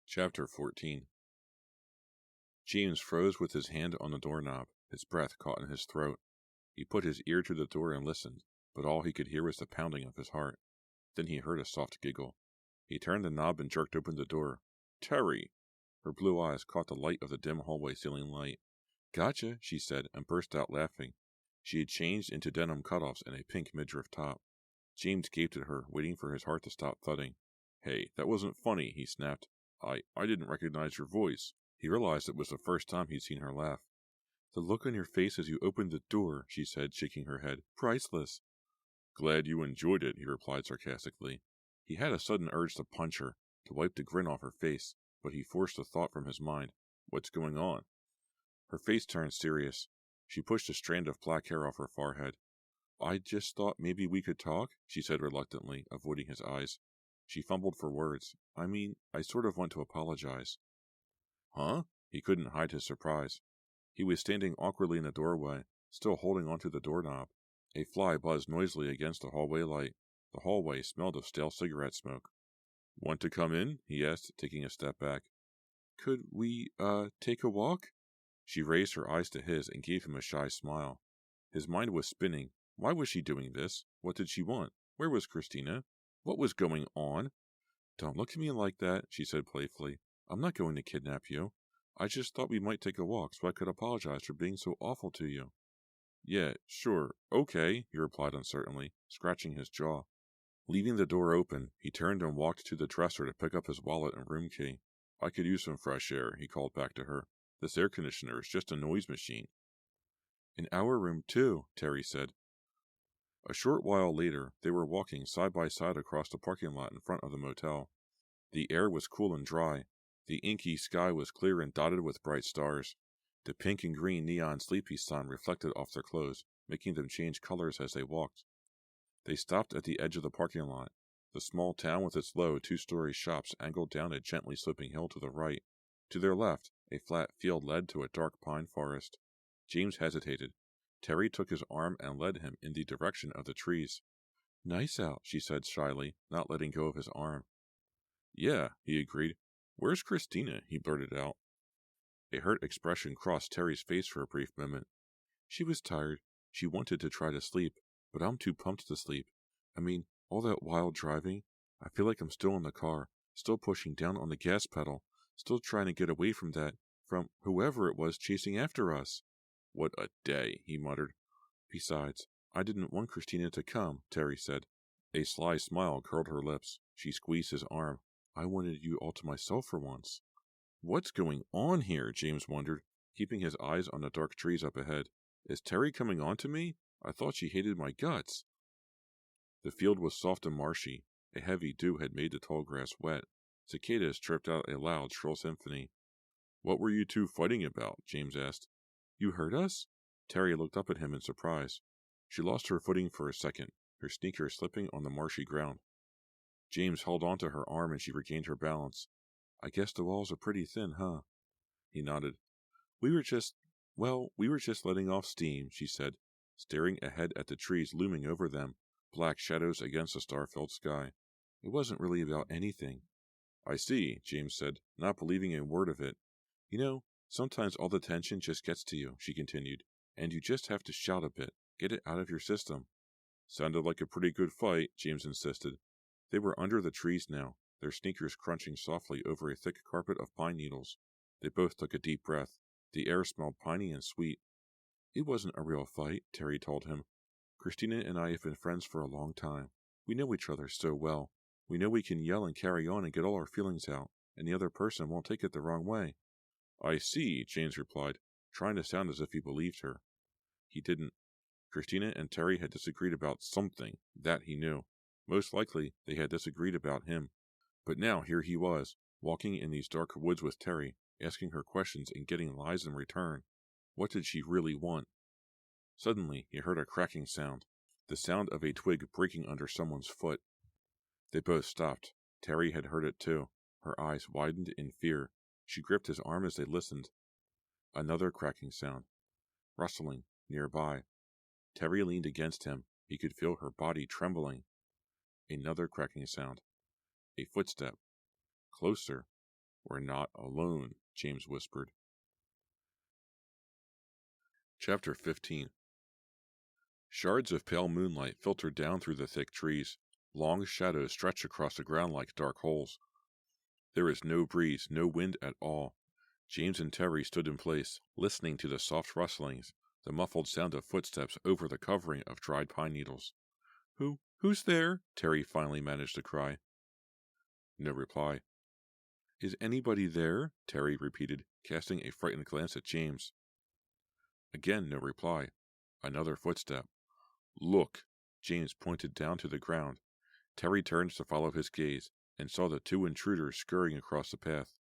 Chapter 14. James froze with his hand on the doorknob, his breath caught in his throat. He put his ear to the door and listened, but all he could hear was the pounding of his heart. Then he heard a soft giggle. He turned the knob and jerked open the door. "Terry!" Her blue eyes caught the light of the dim hallway ceiling light. "Gotcha," she said, and burst out laughing. She had changed into denim cutoffs and a pink midriff top. James gaped at her, waiting for his heart to stop thudding. "Hey, that wasn't funny," he snapped. I didn't recognize your voice." He realized it was the first time he'd seen her laugh. "The look on your face as you opened the door," she said, shaking her head. "Priceless." "Glad you enjoyed it," he replied sarcastically. He had a sudden urge to punch her, to wipe the grin off her face, but he forced the thought from his mind. "What's going on?" Her face turned serious. She pushed a strand of black hair off her forehead. "I just thought maybe we could talk," she said reluctantly, avoiding his eyes. She fumbled for words. I sort of want to apologize." "Huh?" He couldn't hide his surprise. He was standing awkwardly in the doorway, still holding onto the doorknob. A fly buzzed noisily against the hallway light. The hallway smelled of stale cigarette smoke. "Want to come in?" he asked, taking a step back. "Could we, take a walk?" She raised her eyes to his and gave him a shy smile. His mind was spinning. Why was she doing this? What did she want? Where was Christina? What was going on? "Don't look at me like that," she said playfully. "I'm not going to kidnap you. I just thought we might take a walk so I could apologize for being so awful to you." "Yeah, sure, okay," he replied uncertainly, scratching his jaw. Leaving the door open, he turned and walked to the dresser to pick up his wallet and room key. "I could use some fresh air," he called back to her. "This air conditioner is just a noise machine." "In our room, too," Terry said. A short while later, they were walking side by side across the parking lot in front of the motel. The air was cool and dry. The inky sky was clear and dotted with bright stars. The pink and green neon sleepy sun reflected off their clothes, making them change colors as they walked. They stopped at the edge of the parking lot. The small town with its low two-story shops angled down a gently sloping hill to the right. To their left, a flat field led to a dark pine forest. James hesitated. Terry took his arm and led him in the direction of the trees. "Nice out," she said shyly, not letting go of his arm. "Yeah," he agreed. "Where's Christina?" he blurted out. A hurt expression crossed Terry's face for a brief moment. "She was tired. She wanted to try to sleep, but I'm too pumped to sleep. All that wild driving. I feel like I'm still in the car, still pushing down on the gas pedal, still trying to get away from whoever it was chasing after us." "What a day," he muttered. "Besides, I didn't want Christina to come," Terry said. A sly smile curled her lips. She squeezed his arm. "I wanted you all to myself for once." "What's going on here?" James wondered, keeping his eyes on the dark trees up ahead. "Is Terry coming on to me? I thought she hated my guts." The field was soft and marshy. A heavy dew had made the tall grass wet. Cicadas chirped out a loud, shrill symphony. "What were you two fighting about?" James asked. "You heard us?" Terry looked up at him in surprise. She lost her footing for a second, her sneakers slipping on the marshy ground. James held onto her arm and she regained her balance. "I guess the walls are pretty thin, huh?" He nodded. We were just letting off steam," she said, staring ahead at the trees looming over them, black shadows against the star-filled sky. "It wasn't really about anything." "I see," James said, not believing a word of it. Sometimes all the tension just gets to you," she continued, "and you just have to shout a bit, get it out of your system." "Sounded like a pretty good fight," James insisted. They were under the trees now, their sneakers crunching softly over a thick carpet of pine needles. They both took a deep breath. The air smelled piney and sweet. "It wasn't a real fight," Terry told him. "Christina and I have been friends for a long time. We know each other so well. We know we can yell and carry on and get all our feelings out, and the other person won't take it the wrong way." "I see," James replied, trying to sound as if he believed her. He didn't. Christina and Terry had disagreed about something, that he knew. Most likely, they had disagreed about him. But now here he was, walking in these dark woods with Terry, asking her questions and getting lies in return. What did she really want? Suddenly, he heard a cracking sound, the sound of a twig breaking under someone's foot. They both stopped. Terry had heard it too. Her eyes widened in fear. She gripped his arm as they listened. Another cracking sound. Rustling, nearby. Terry leaned against him. He could feel her body trembling. Another cracking sound. A footstep. Closer. We're not alone, James whispered. Chapter 15. Shards of pale moonlight filtered down through the thick trees. Long shadows stretched across the ground like dark holes. There was no breeze, no wind at all. James and Terry stood in place, listening to the soft rustlings, the muffled sound of footsteps over the covering of dried pine needles. Who's there? Terry finally managed to cry. No reply. Is anybody there? Terry repeated, casting a frightened glance at James. Again no reply. Another footstep. Look! James pointed down to the ground. Terry turned to follow his gaze, and saw the two intruders scurrying across the path.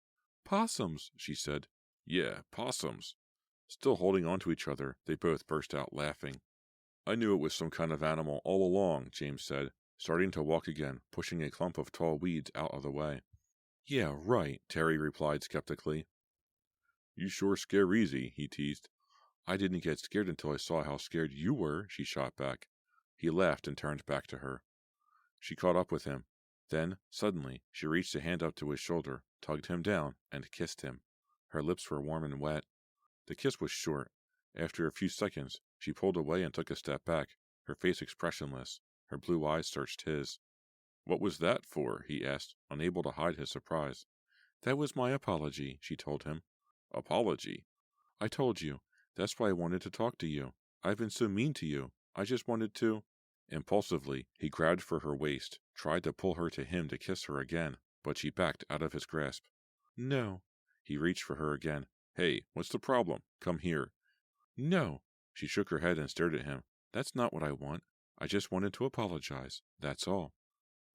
Possums, she said. Yeah, possums. Still holding on to each other, they both burst out laughing. I knew it was some kind of animal all along, James said, starting to walk again, pushing a clump of tall weeds out of the way. Yeah, right, Terry replied skeptically. You sure scare easy, he teased. I didn't get scared until I saw how scared you were, she shot back. He laughed and turned back to her. She caught up with him. Then, suddenly, she reached a hand up to his shoulder, tugged him down, and kissed him. Her lips were warm and wet. The kiss was short. After a few seconds, she pulled away and took a step back, her face expressionless. Her blue eyes searched his. What was that for? He asked, unable to hide his surprise. That was my apology, she told him. Apology? I told you. That's why I wanted to talk to you. I've been so mean to you. I just wanted to... Impulsively, he grabbed for her waist, tried to pull her to him to kiss her again, but she backed out of his grasp. No. He reached for her again. Hey, what's the problem? Come here. No. She shook her head and stared at him. That's not what I want. I just wanted to apologize. That's all.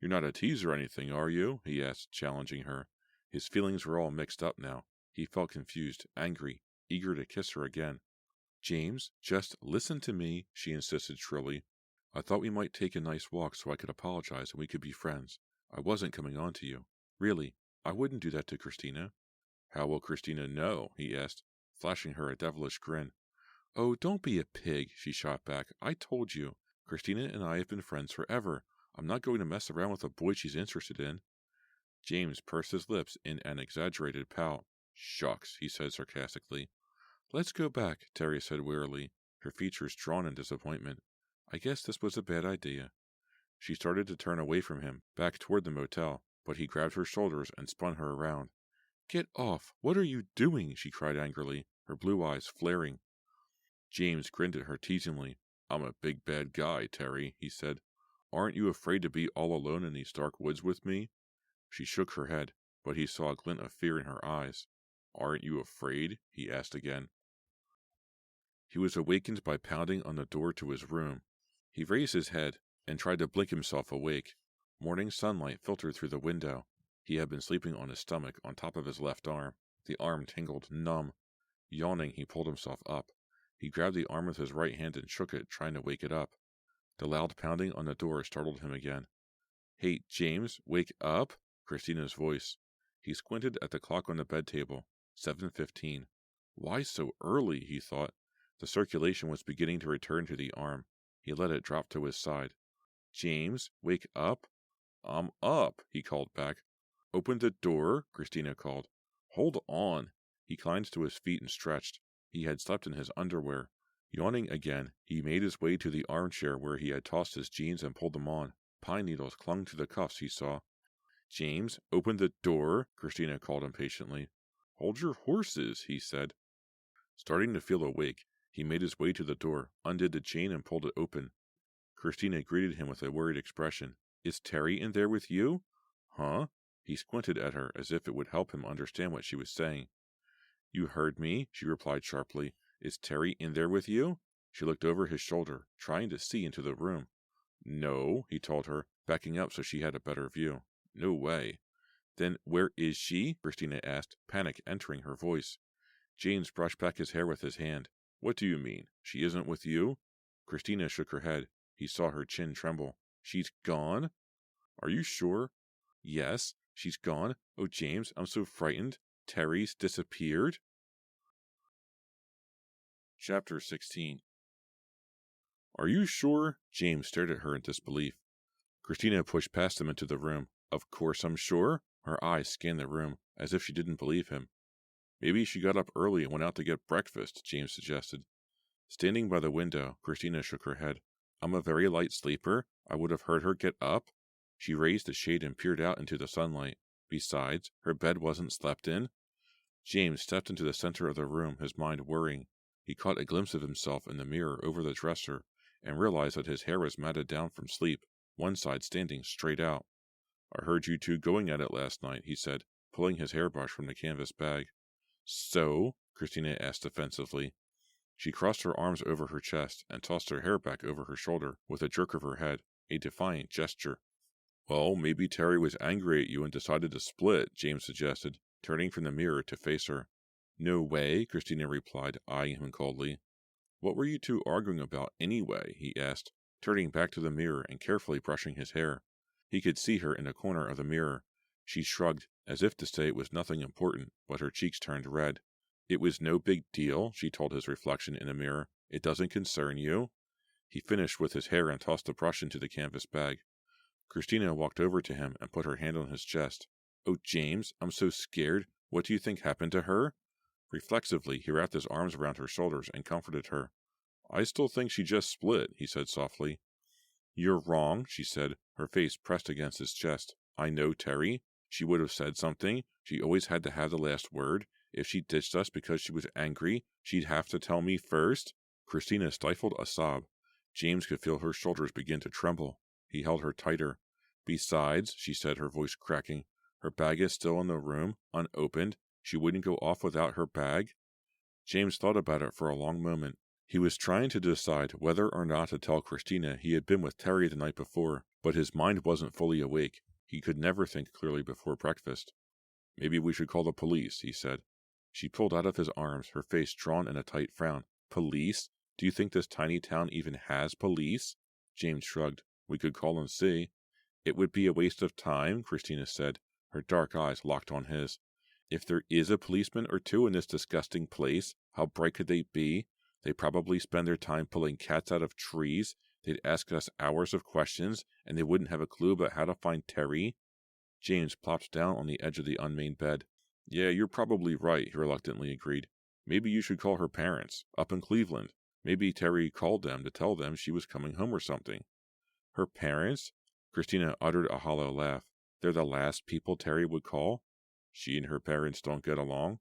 You're not a tease or anything, are you? He asked, challenging her. His feelings were all mixed up now. He felt confused, angry, eager to kiss her again. James, just listen to me, she insisted shrilly. I thought we might take a nice walk so I could apologize and we could be friends. I wasn't coming on to you. Really, I wouldn't do that to Christina. How will Christina know? He asked, flashing her a devilish grin. Oh, don't be a pig, she shot back. I told you. Christina and I have been friends forever. I'm not going to mess around with a boy she's interested in. James pursed his lips in an exaggerated pout. Shucks, he said sarcastically. Let's go back, Terry said wearily, her features drawn in disappointment. I guess this was a bad idea. She started to turn away from him, back toward the motel, but he grabbed her shoulders and spun her around. Get off! What are you doing? She cried angrily, her blue eyes flaring. James grinned at her teasingly. I'm a big bad guy, Terry, he said. Aren't you afraid to be all alone in these dark woods with me? She shook her head, but he saw a glint of fear in her eyes. Aren't you afraid? He asked again. He was awakened by pounding on the door to his room. He raised his head and tried to blink himself awake. Morning sunlight filtered through the window. He had been sleeping on his stomach on top of his left arm. The arm tingled numb. Yawning, he pulled himself up. He grabbed the arm with his right hand and shook it, trying to wake it up. The loud pounding on the door startled him again. Hey, James, wake up! Christina's voice. He squinted at the clock on the bed table. 7:15. Why so early? He thought. The circulation was beginning to return to the arm. He let it drop to his side. James, wake up! I'm up, he called back. Open the door, Christina called. Hold on. He climbed to his feet and stretched. He had slept in his underwear. Yawning again, he made his way to the armchair where he had tossed his jeans and pulled them on. Pine needles clung to the cuffs he saw. James, open the door, Christina called impatiently. Hold your horses, he said. Starting to feel awake, he made his way to the door, undid the chain and pulled it open. Christina greeted him with a worried expression. Is Terry in there with you? Huh? He squinted at her as if it would help him understand what she was saying. You heard me, she replied sharply. Is Terry in there with you? She looked over his shoulder, trying to see into the room. No, he told her, backing up so she had a better view. No way. Then where is she? Christina asked, panic entering her voice. James brushed back his hair with his hand. What do you mean? She isn't with you? Christina shook her head. He saw her chin tremble. She's gone? Are you sure? Yes, she's gone. Oh, James, I'm so frightened. Terry's disappeared? Chapter 16. Are you sure? James stared at her in disbelief. Christina pushed past him into the room. Of course I'm sure. Her eyes scanned the room, as if she didn't believe him. Maybe she got up early and went out to get breakfast, James suggested. Standing by the window, Christina shook her head. I'm a very light sleeper. I would have heard her get up. She raised the shade and peered out into the sunlight. Besides, her bed wasn't slept in. James stepped into the center of the room, his mind whirring. He caught a glimpse of himself in the mirror over the dresser and realized that his hair was matted down from sleep, one side standing straight out. I heard you two going at it last night, he said, pulling his hairbrush from the canvas bag. So? Christina asked defensively. She crossed her arms over her chest and tossed her hair back over her shoulder with a jerk of her head, a defiant gesture. Well, maybe Terry was angry at you and decided to split, James suggested, turning from the mirror to face her. No way, Christina replied, eyeing him coldly. What were you two arguing about anyway? He asked, turning back to the mirror and carefully brushing his hair. He could see her in a corner of the mirror. She shrugged, as if to say it was nothing important, but her cheeks turned red. It was no big deal, she told his reflection in the mirror. It doesn't concern you. He finished with his hair and tossed the brush into the canvas bag. Christina walked over to him and put her hand on his chest. Oh, James, I'm so scared. What do you think happened to her? Reflexively, he wrapped his arms around her shoulders and comforted her. I still think she just split, he said softly. You're wrong, she said, her face pressed against his chest. I know Terry. She would have said something. She always had to have the last word. If she ditched us because she was angry, she'd have to tell me first. Christina stifled a sob. James could feel her shoulders begin to tremble. He held her tighter. Besides, she said, her voice cracking, her bag is still in the room, unopened. She wouldn't go off without her bag. James thought about it for a long moment. He was trying to decide whether or not to tell Christina he had been with Terry the night before, but his mind wasn't fully awake. He could never think clearly before breakfast. Maybe we should call the police, he said. She pulled out of his arms, her face drawn in a tight frown. Police? Do you think this tiny town even has police? James shrugged. We could call and see. It would be a waste of time, Christina said, her dark eyes locked on his. If there is a policeman or two in this disgusting place, how bright could they be? They probably spend their time pulling cats out of trees. They'd ask us hours of questions, and they wouldn't have a clue about how to find Terry. James plopped down on the edge of the unmade bed. Yeah, you're probably right, he reluctantly agreed. Maybe you should call her parents, up in Cleveland. Maybe Terry called them to tell them she was coming home or something. Her parents? Christina uttered a hollow laugh. They're the last people Terry would call? She and her parents don't get along?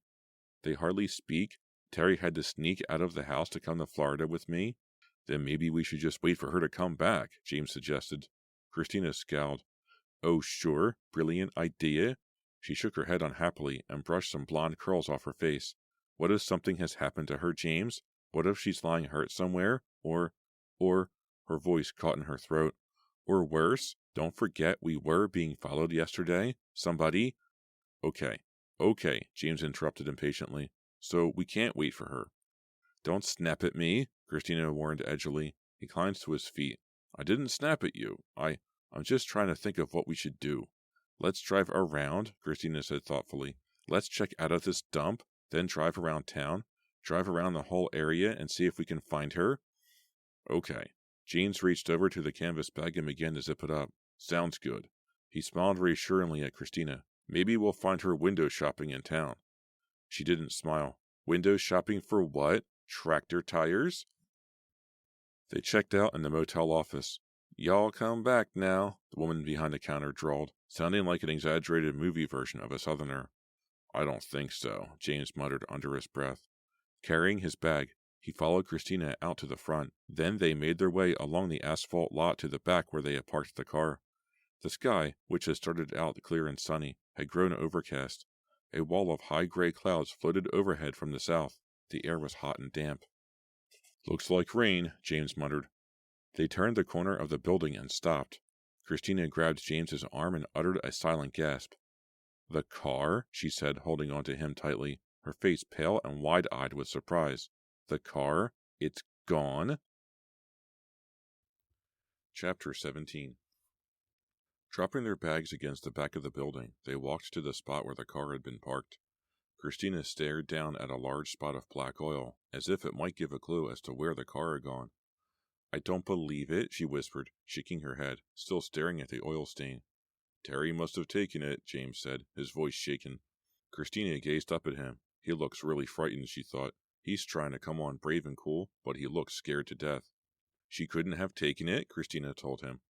They hardly speak? Terry had to sneak out of the house to come to Florida with me? Then maybe we should just wait for her to come back, James suggested. Christina scowled. Oh, sure, brilliant idea. She shook her head unhappily and brushed some blonde curls off her face. What if something has happened to her, James? What if she's lying hurt somewhere? Or, her voice caught in her throat. Or worse, don't forget we were being followed yesterday. Somebody. Okay, James interrupted impatiently. So we can't wait for her. Don't snap at me, Christina warned edgily. He climbed to his feet. I didn't snap at you. I'm just trying to think of what we should do. Let's drive around, Christina said thoughtfully. Let's check out of this dump, then drive around town, drive around the whole area and see if we can find her. Okay. James reached over to the canvas bag and began to zip it up. Sounds good. He smiled reassuringly at Christina. Maybe we'll find her window shopping in town. She didn't smile. Window shopping for what? Tractor tires? They checked out in the motel office. Y'all come back now, the woman behind the counter drawled, sounding like an exaggerated movie version of a southerner. I don't think so, James muttered under his breath. Carrying his bag, he followed Christina out to the front. Then they made their way along the asphalt lot to the back where they had parked the car. The sky, which had started out clear and sunny, had grown overcast. A wall of high gray clouds floated overhead from the south. The air was hot and damp. Looks like rain, James muttered. They turned the corner of the building and stopped. Christina grabbed James's arm and uttered a silent gasp. The car? She said, holding on to him tightly, her face pale and wide-eyed with surprise. The car? It's gone? Chapter 17. Dropping their bags against the back of the building, they walked to the spot where the car had been parked. Christina stared down at a large spot of black oil, as if it might give a clue as to where the car had gone. I don't believe it, she whispered, shaking her head, still staring at the oil stain. Terry must have taken it, James said, his voice shaken. Christina gazed up at him. He looks really frightened, she thought. He's trying to come on brave and cool, but he looks scared to death. She couldn't have taken it, Christina told him.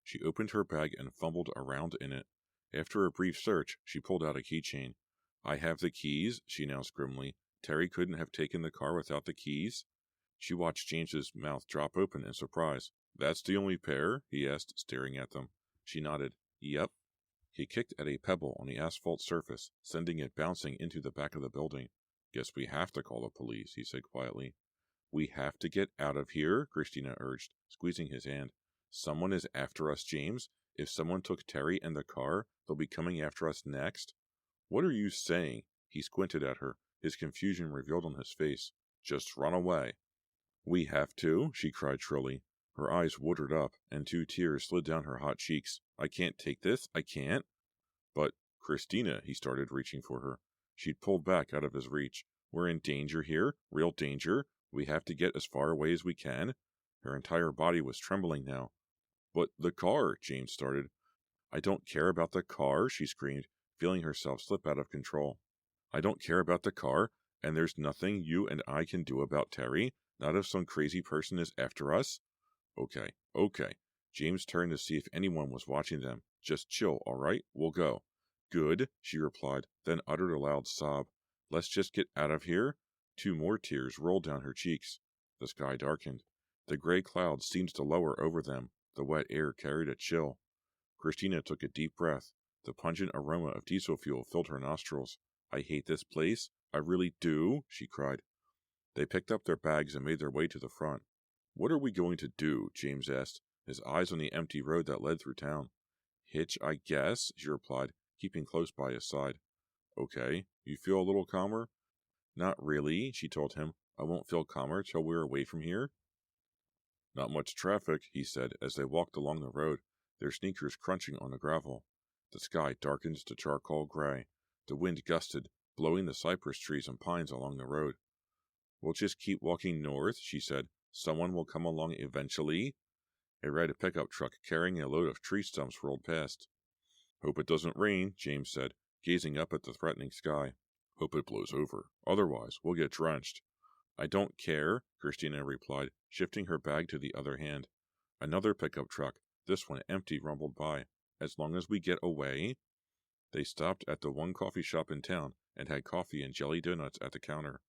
She opened her bag and fumbled around in it. After a brief search, she pulled out a keychain. I have the keys, she announced grimly. Terry couldn't have taken the car without the keys? She watched James's mouth drop open in surprise. That's the only pair? He asked, staring at them. She nodded. Yep. He kicked at a pebble on the asphalt surface, sending it bouncing into the back of the building. Guess we have to call the police, he said quietly. We have to get out of here, Christina urged, squeezing his hand. Someone is after us, James. If someone took Terry and the car, they'll be coming after us next. What are you saying? He squinted at her, his confusion revealed on his face. Just run away. We have to, she cried shrilly. Her eyes watered up, and 2 tears slid down her hot cheeks. I can't take this. I can't. But, Christina, he started, reaching for her. She'd pulled back out of his reach. We're in danger here, real danger. We have to get as far away as we can. Her entire body was trembling now. But the car, James started. I don't care about the car, she screamed, feeling herself slip out of control. I don't care about the car, and there's nothing you and I can do about Terry, not if some crazy person is after us. Okay. James turned to see if anyone was watching them. Just chill, all right? We'll go. Good, she replied, then uttered a loud sob. Let's just get out of here. 2 more tears rolled down her cheeks. The sky darkened. The gray clouds seemed to lower over them. The wet air carried a chill. Christina took a deep breath. The pungent aroma of diesel fuel filled her nostrils. I hate this place. I really do, she cried. They picked up their bags and made their way to the front. What are we going to do? James asked, his eyes on the empty road that led through town. Hitch, I guess, she replied, keeping close by his side. Okay, you feel a little calmer? Not really, she told him. I won't feel calmer till we're away from here. Not much traffic, he said, as they walked along the road, their sneakers crunching on the gravel. The sky darkened to charcoal gray. The wind gusted, blowing the cypress trees and pines along the road. We'll just keep walking north, she said. Someone will come along eventually. A red pickup truck carrying a load of tree stumps rolled past. Hope it doesn't rain, James said, gazing up at the threatening sky. Hope it blows over. Otherwise, we'll get drenched. I don't care, Christina replied, shifting her bag to the other hand. Another pickup truck, this one empty, rumbled by. As long as we get away. They stopped at the one coffee shop in town and had coffee and jelly donuts at the counter.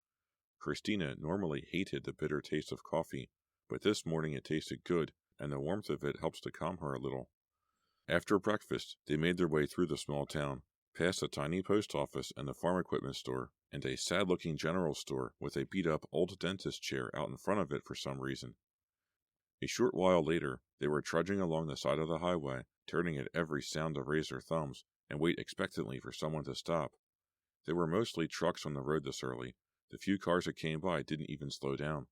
Christina normally hated the bitter taste of coffee, but this morning it tasted good, and the warmth of it helps to calm her a little. After breakfast, they made their way through the small town, past a tiny post office and the farm equipment store, and a sad-looking general store with a beat-up old dentist chair out in front of it for some reason. A short while later, they were trudging along the side of the highway, turning at every sound to raise their thumbs and wait expectantly for someone to stop. There were mostly trucks on the road this early. The few cars that came by didn't even slow down.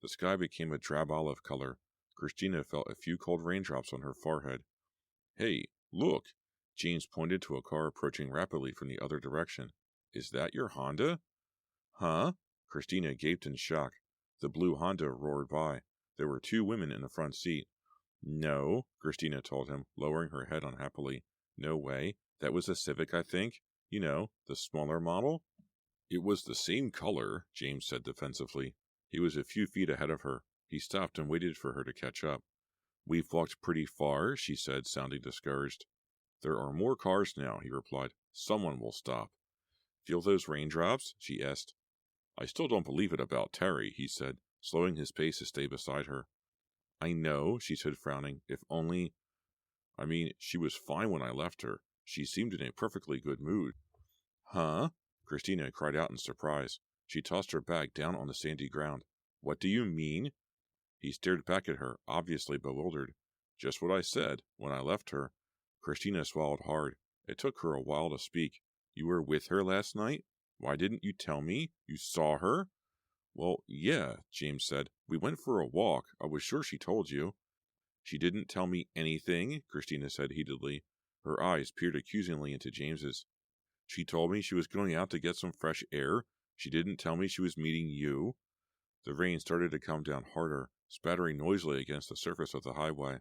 The sky became a drab olive color. Christina felt a few cold raindrops on her forehead. Hey, look! James pointed to a car approaching rapidly from the other direction. Is that your Honda? Huh? Christina gaped in shock. The blue Honda roared by. There were 2 women in the front seat. No, Christina told him, lowering her head unhappily. No way. That was a Civic, I think. You know, the smaller model. It was the same color, James said defensively. He was a few feet ahead of her. He stopped and waited for her to catch up. We've walked pretty far, she said, sounding discouraged. There are more cars now, he replied. Someone will stop. Feel those raindrops? She asked. I still don't believe it about Terry, he said, slowing his pace to stay beside her. I know, she said, frowning. If only... she was fine when I left her. She seemed in a perfectly good mood. Huh? Christina cried out in surprise. She tossed her bag down on the sandy ground. What do you mean? He stared back at her, obviously bewildered. Just what I said. When I left her. Christina swallowed hard. It took her a while to speak. You were with her last night? Why didn't you tell me? You saw her? Well, yeah, James said. We went for a walk. I was sure she told you. She didn't tell me anything, Christina said heatedly. Her eyes peered accusingly into James's. She told me she was going out to get some fresh air. She didn't tell me she was meeting you. The rain started to come down harder. spattering noisily against the surface of the highway.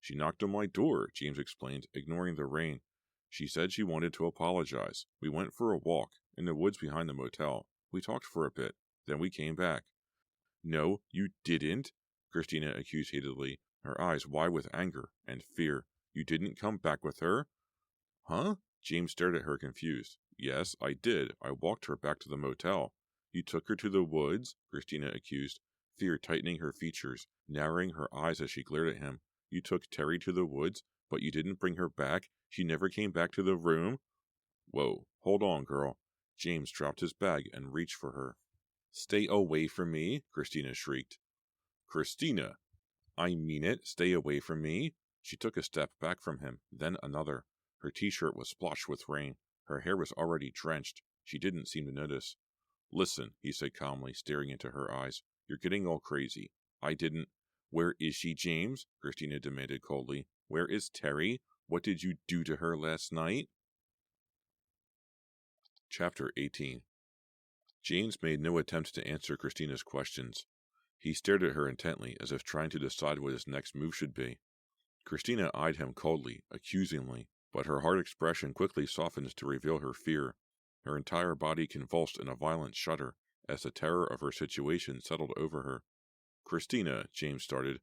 She knocked on my door, James explained, ignoring the rain. She said she wanted to apologize. We went for a walk in the woods behind the motel. We talked for a bit. Then we came back. No, you didn't, Christina accused heatedly, her eyes wide with anger and fear. You didn't come back with her? Huh? James stared at her confused. Yes, I did. I walked her back to the motel. You took her to the woods? Christina accused, fear tightening her features, narrowing her eyes as she glared at him. You took Terry to the woods, but you didn't bring her back? She never came back to the room? Whoa, hold on, girl. James dropped his bag and reached for her. Stay away from me, Christina shrieked. Christina! I mean it, stay away from me. She took a step back from him, then another. Her t-shirt was splotched with rain. Her hair was already drenched. She didn't seem to notice. Listen, he said calmly, staring into her eyes. You're getting all crazy. I didn't. Where is she, James? Christina demanded coldly. Where is Terry? What did you do to her last night? Chapter 18. James made no attempt to answer Christina's questions. He stared at her intently, as if trying to decide what his next move should be. Christina eyed him coldly, accusingly, but her hard expression quickly softened to reveal her fear. Her entire body convulsed in a violent shudder as the terror of her situation settled over her. Christina, James started,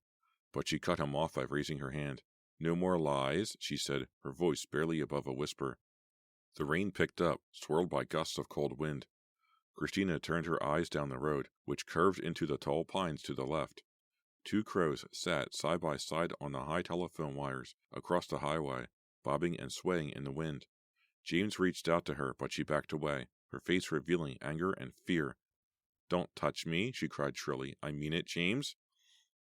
but she cut him off by raising her hand. No more lies, she said, her voice barely above a whisper. The rain picked up, swirled by gusts of cold wind. Christina turned her eyes down the road, which curved into the tall pines to the left. Two crows sat side by side on the high telephone wires across the highway, bobbing and swaying in the wind. James reached out to her, but she backed away, her face revealing anger and fear. Don't touch me, she cried shrilly. I mean it, James.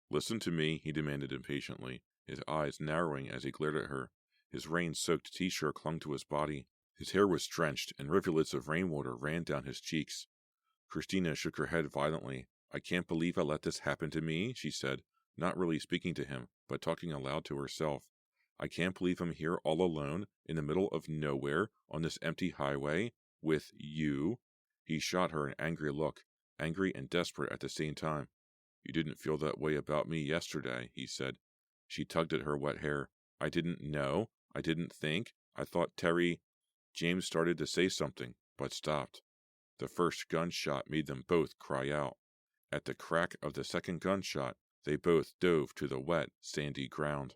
Listen to me, he demanded impatiently, his eyes narrowing as he glared at her. His rain-soaked t-shirt clung to his body. His hair was drenched, and rivulets of rainwater ran down his cheeks. Christina shook her head violently. I can't believe I let this happen to me, she said, not really speaking to him, but talking aloud to herself. I can't believe I'm here all alone, in the middle of nowhere, on this empty highway, with you. He shot her an angry look, angry and desperate at the same time. You didn't feel that way about me yesterday, he said. She tugged at her wet hair. I didn't know. I didn't think. I thought Terry... James started to say something, but stopped. The first gunshot made them both cry out. At the crack of the second gunshot, they both dove to the wet, sandy ground.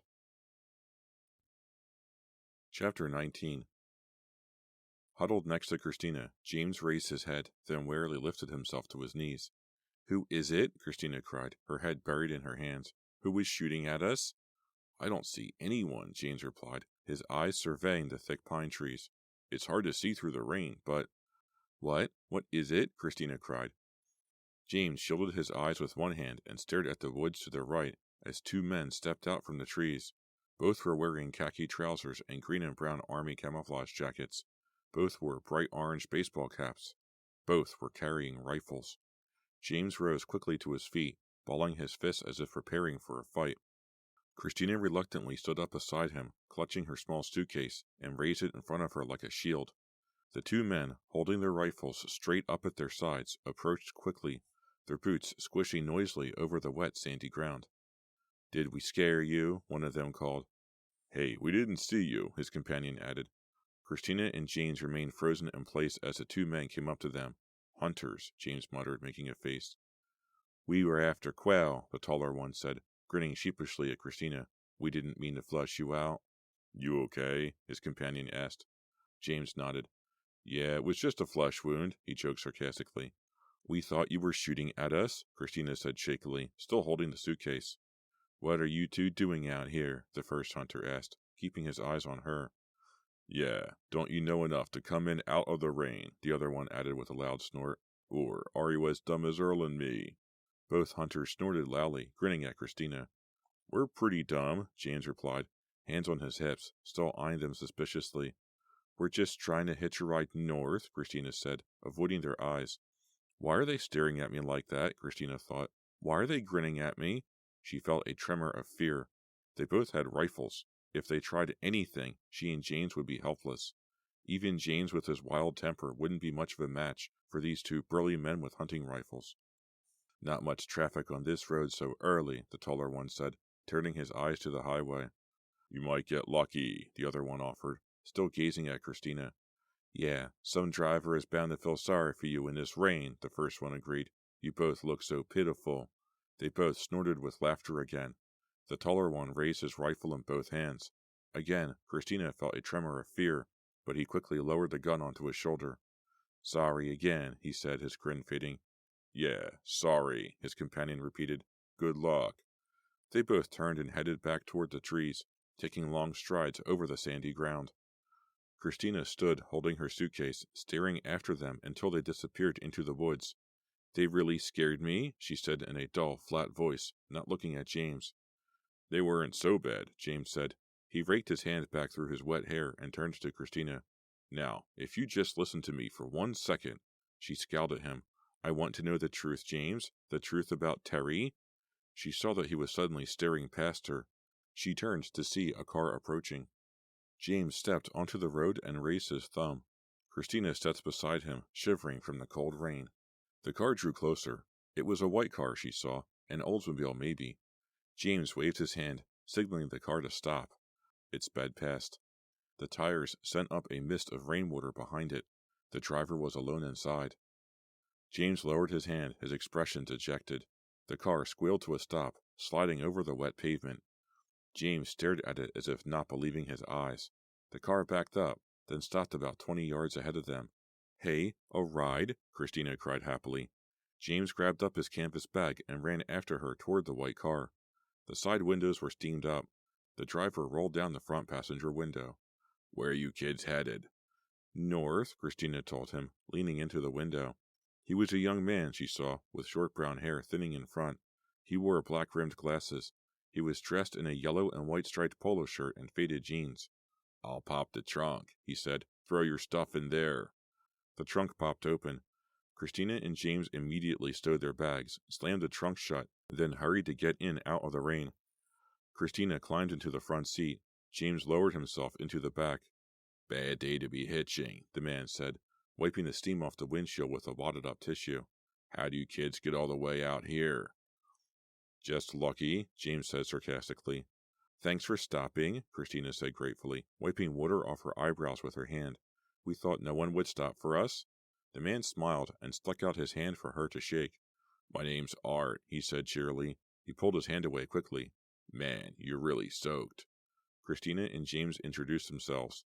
Chapter 19. Huddled next to Christina, James raised his head, then warily lifted himself to his knees. Who is it? Christina cried, her head buried in her hands. Who is shooting at us? I don't see anyone, James replied, his eyes surveying the thick pine trees. It's hard to see through the rain, but... What? What is it? Christina cried. James shielded his eyes with one hand and stared at the woods to their right as two men stepped out from the trees. Both were wearing khaki trousers and green and brown army camouflage jackets. Both wore bright orange baseball caps. Both were carrying rifles. James rose quickly to his feet, balling his fists as if preparing for a fight. Christina reluctantly stood up beside him, clutching her small suitcase, and raised it in front of her like a shield. The two men, holding their rifles straight up at their sides, approached quickly, their boots squishing noisily over the wet, sandy ground. Did we scare you? One of them called. Hey, we didn't see you, his companion added. Christina and James remained frozen in place as the two men came up to them. Hunters, James muttered, making a face. We were after Quail, the taller one said, grinning sheepishly at Christina. We didn't mean to flush you out. You okay? His companion asked. James nodded. Yeah, it was just a flesh wound, he joked sarcastically. We thought you were shooting at us, Christina said shakily, still holding the suitcase. What are you two doing out here? The first hunter asked, keeping his eyes on her. Yeah, don't you know enough to come in out of the rain, the other one added with a loud snort. Or are you as dumb as Earl and me? Both hunters snorted loudly, grinning at Christina. We're pretty dumb, James replied, hands on his hips, still eyeing them suspiciously. We're just trying to hitch a ride north, Christina said, avoiding their eyes. Why are they staring at me like that? Christina thought. Why are they grinning at me? She felt a tremor of fear. They both had rifles. If they tried anything, she and James would be helpless. Even James with his wild temper wouldn't be much of a match for these two burly men with hunting rifles. Not much traffic on this road so early, the taller one said, turning his eyes to the highway. You might get lucky, the other one offered, still gazing at Christina. Yeah, some driver is bound to feel sorry for you in this rain, the first one agreed. You both look so pitiful. They both snorted with laughter again. The taller one raised his rifle in both hands. Again, Christina felt a tremor of fear, but he quickly lowered the gun onto his shoulder. Sorry again, he said, his grin fading. Yeah, sorry, his companion repeated. Good luck. They both turned and headed back toward the trees, taking long strides over the sandy ground. Christina stood holding her suitcase, staring after them until they disappeared into the woods. They really scared me, she said in a dull, flat voice, not looking at James. They weren't so bad, James said. He raked his hand back through his wet hair and turned to Christina. Now, if you just listen to me for 1 second, she scowled at him. I want to know the truth, James, the truth about Terry. She saw that he was suddenly staring past her. She turned to see a car approaching. James stepped onto the road and raised his thumb. Christina stepped beside him, shivering from the cold rain. The car drew closer. It was a white car, she saw, an Oldsmobile maybe. James waved his hand, signaling the car to stop. It sped past. The tires sent up a mist of rainwater behind it. The driver was alone inside. James lowered his hand, his expression dejected. The car squealed to a stop, sliding over the wet pavement. James stared at it as if not believing his eyes. The car backed up, then stopped about 20 yards ahead of them. Hey, a ride? Christina cried happily. James grabbed up his canvas bag and ran after her toward the white car. The side windows were steamed up. The driver rolled down the front passenger window. Where are you kids headed? North, Christina told him, leaning into the window. He was a young man, she saw, with short brown hair thinning in front. He wore black-rimmed glasses. He was dressed in a yellow and white striped polo shirt and faded jeans. I'll pop the trunk, he said. Throw your stuff in there. The trunk popped open. Christina and James immediately stowed their bags, slammed the trunk shut, then hurried to get in out of the rain. Christina climbed into the front seat. James lowered himself into the back. Bad day to be hitching, the man said, wiping the steam off the windshield with a wadded-up tissue. How do you kids get all the way out here? Just lucky, James said sarcastically. Thanks for stopping, Christina said gratefully, wiping water off her eyebrows with her hand. We thought no one would stop for us. The man smiled and stuck out his hand for her to shake. My name's Art, he said cheerily. He pulled his hand away quickly. Man, you're really soaked. Christina and James introduced themselves.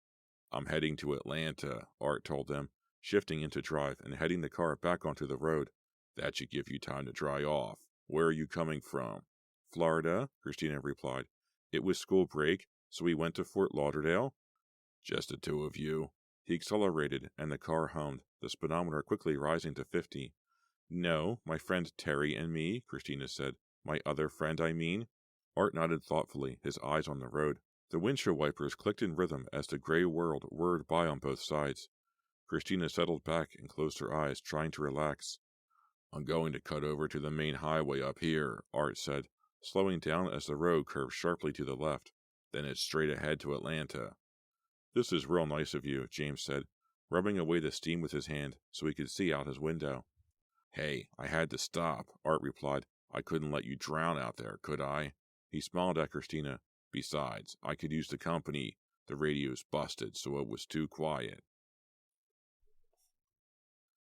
I'm heading to Atlanta, Art told them, shifting into drive and heading the car back onto the road. That should give you time to dry off. Where are you coming from? Florida, Christina replied. It was school break, so we went to Fort Lauderdale. Just the two of you. He accelerated, and the car hummed, the speedometer quickly rising to 50. No, my friend Terry and me, Christina said. My other friend, I mean. Art nodded thoughtfully, his eyes on the road. The windshield wipers clicked in rhythm as the gray world whirred by on both sides. Christina settled back and closed her eyes, trying to relax. I'm going to cut over to the main highway up here, Art said, slowing down as the road curved sharply to the left. Then it's straight ahead to Atlanta. This is real nice of you, James said, rubbing away the steam with his hand so he could see out his window. Hey, I had to stop, Art replied. I couldn't let you drown out there, could I? He smiled at Christina. Besides, I could use the company. The radio's busted, so it was too quiet.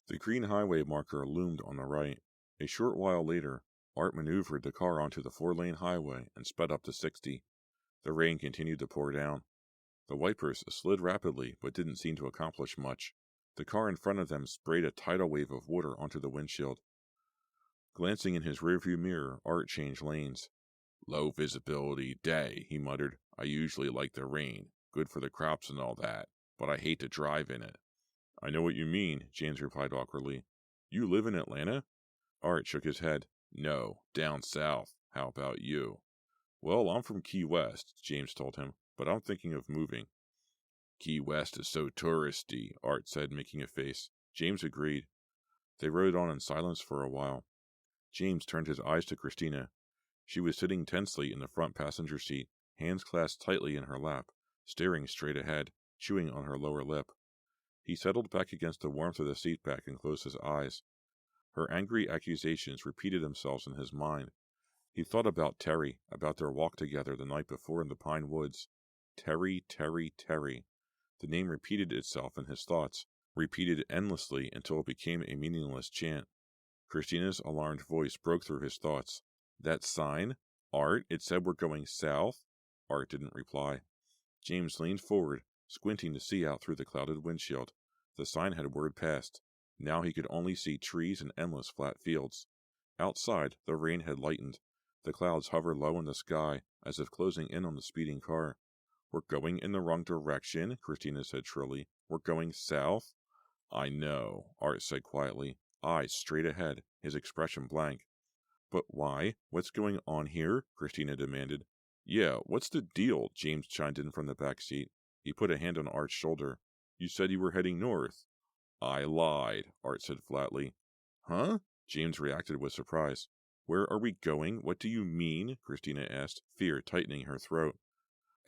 The green highway marker loomed on the right. A short while later, Art maneuvered the car onto the 4-lane highway and sped up to 60. The rain continued to pour down. The wipers slid rapidly but didn't seem to accomplish much. The car in front of them sprayed a tidal wave of water onto the windshield. Glancing in his rearview mirror, Art changed lanes. Low visibility day, he muttered. I usually like the rain. Good for the crops and all that. But I hate to drive in it. I know what you mean, James replied awkwardly. You live in Atlanta? Art shook his head. No, down south. How about you? Well, I'm from Key West, James told him, but I'm thinking of moving. Key West is so touristy, Art said, making a face. James agreed. They rode on in silence for a while. James turned his eyes to Christina. She was sitting tensely in the front passenger seat, hands clasped tightly in her lap, staring straight ahead, chewing on her lower lip. He settled back against the warmth of the seat back and closed his eyes. Her angry accusations repeated themselves in his mind. He thought about Terry, about their walk together the night before in the pine woods. Terry, Terry, Terry. The name repeated itself in his thoughts, repeated endlessly until it became a meaningless chant. Christina's alarmed voice broke through his thoughts. That sign? Art, it said we're going south? Art didn't reply. James leaned forward, squinting to see out through the clouded windshield. The sign had whirred past. Now he could only see trees and endless flat fields. Outside, the rain had lightened. The clouds hovered low in the sky, as if closing in on the speeding car. We're going in the wrong direction, Christina said shrilly. We're going south? I know, Art said quietly, eyes straight ahead, his expression blank. But why? What's going on here? Christina demanded. Yeah, what's the deal? James chimed in from the back seat. He put a hand on Art's shoulder. You said you were heading north. I lied, Art said flatly. Huh? James reacted with surprise. Where are we going? What do you mean? Christina asked, fear tightening her throat.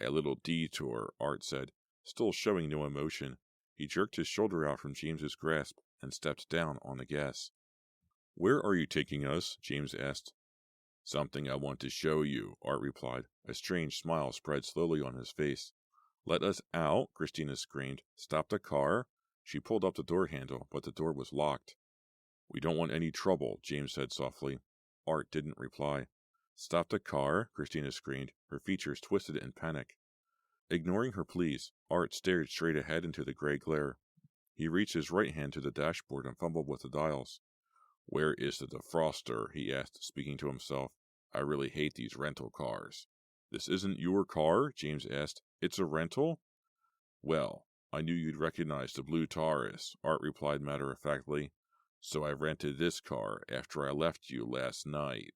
A little detour, Art said, still showing no emotion. He jerked his shoulder out from James's grasp and stepped down on the gas. Where are you taking us? James asked. Something I want to show you, Art replied. A strange smile spread slowly on his face. Let us out, Christina screamed. Stop the car. She pulled up the door handle, but the door was locked. We don't want any trouble, James said softly. Art didn't reply. Stop the car, Christina screamed, her features twisted in panic. Ignoring her pleas, Art stared straight ahead into the gray glare. He reached his right hand to the dashboard and fumbled with the dials. Where is the defroster? He asked, speaking to himself. I really hate these rental cars. This isn't your car? James asked. It's a rental? Well, I knew you'd recognize the blue Taurus, Art replied matter-of-factly. So I rented this car after I left you last night.